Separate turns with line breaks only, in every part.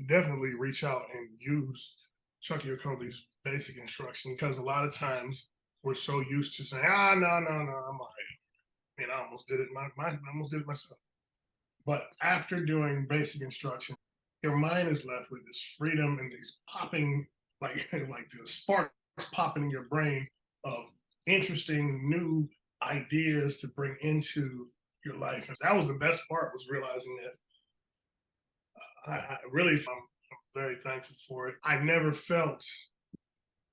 definitely reach out and use Chucky or Kobe's basic instruction because a lot of times we're so used to saying, no, no, no, I'm all right. I almost did it. I almost did it myself. But after doing basic instruction, your mind is left with this freedom and these popping, like the sparks popping in your brain of interesting new ideas to bring into your life. And that was the best part, was realizing that I really, I'm very thankful for it. I never felt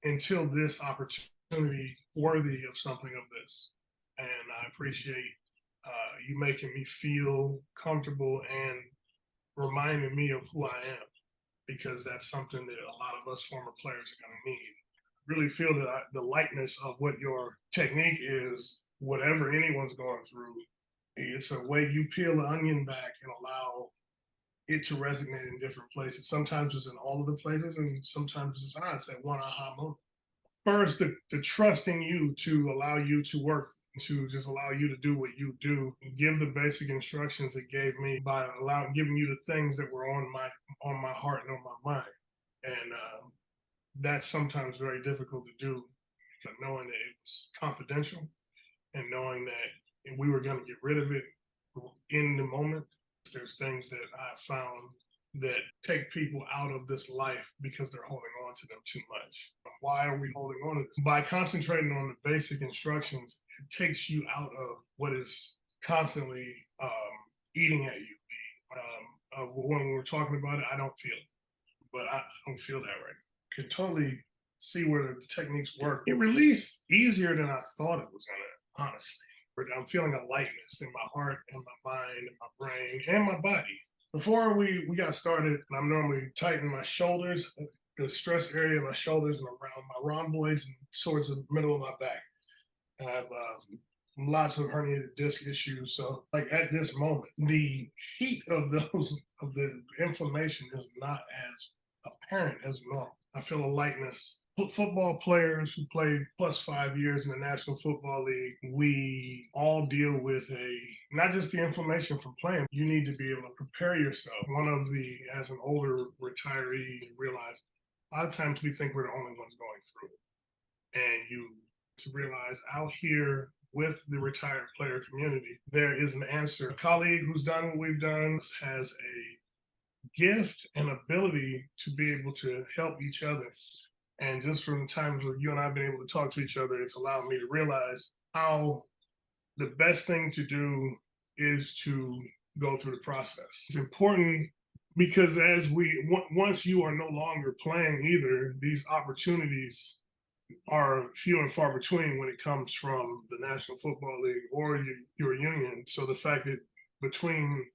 until this opportunity worthy of something of this. And I appreciate you making me feel comfortable and reminding me of who I am, because that's something that a lot of us former players are going to need. Really feel that the lightness of what your technique is, whatever anyone's going through, it's a way you peel the onion back and allow it to resonate in different places. Sometimes it's in all of the places, and sometimes it's that one aha moment. First, the trust in you to allow you to work, to just allow you to do what you do, give the basic instructions it gave me by giving you the things that were on my heart and on my mind. And that's sometimes very difficult to do, knowing that it was confidential and knowing that we were going to get rid of it in the moment. There's things that I found that take people out of this life because they're holding on to them too much. Why are we holding on to this? By concentrating on the basic instructions, it takes you out of what is constantly eating at you. When we're talking about it, I don't feel it, but I don't feel that right. Can totally see where the techniques work. It released easier than I thought it was gonna, honestly. I'm feeling a lightness in my heart and my mind and my brain and my body. Before we got started, I'm normally tightening my shoulders, the stress area of my shoulders and around my rhomboids and towards the middle of my back. And I have lots of herniated disc issues. So, like at this moment, the heat of the inflammation is not as apparent as normal. I feel a lightness. Football players who played plus 5 years in the National Football League, we all deal with not just the inflammation from playing. You need to be able to prepare yourself. As an older retiree, you realize a lot of times we think we're the only ones going through it. And to realize out here with the retired player community, there is an answer. A colleague who's done what we've done has a gift and ability to be able to help each other. And just from the times where you and I have been able to talk to each other, it's allowed me to realize how the best thing to do is to go through the process. It's important because once you are no longer playing either, these opportunities are few and far between when it comes from the National Football League or your union. So the fact that between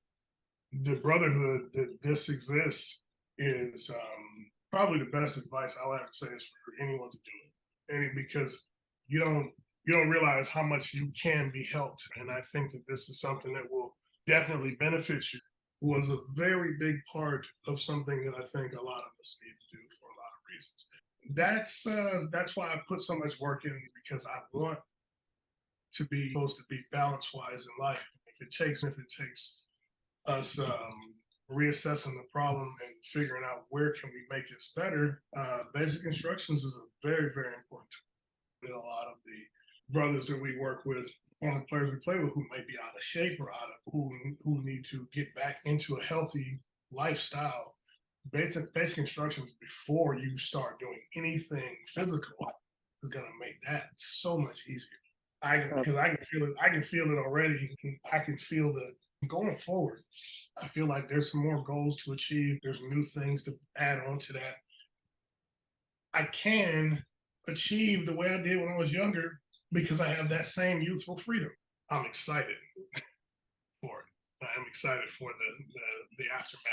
the brotherhood that this exists is probably the best advice I'll have to say is for anyone to do it. And because you don't realize how much you can be helped. And I think that this is something that will definitely benefit you. Was a very big part of something that I think a lot of us need to do for a lot of reasons. That's why I put so much work in, because I want to be supposed to be balance wise in life. If it takes us reassessing the problem and figuring out where can we make this better, basic instructions is a very, very important tool. A lot of the brothers that we work with, former players we play with, who may be out of shape or who need to get back into a healthy lifestyle, basic instructions before you start doing anything physical is going to make that so much easier. Because I can feel it. I can feel it already. I can feel going forward. I feel like there's some more goals to achieve. There's new things to add on to that. I can achieve the way I did when I was younger because I have that same youthful freedom. I'm excited for it. I'm excited for the aftermath.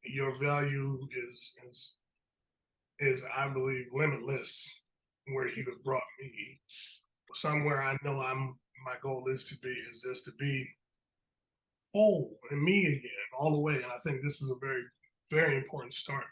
Your value is I believe limitless where you have brought me. Somewhere I know my goal is just to be whole and me again all the way. And I think this is a very, very important start.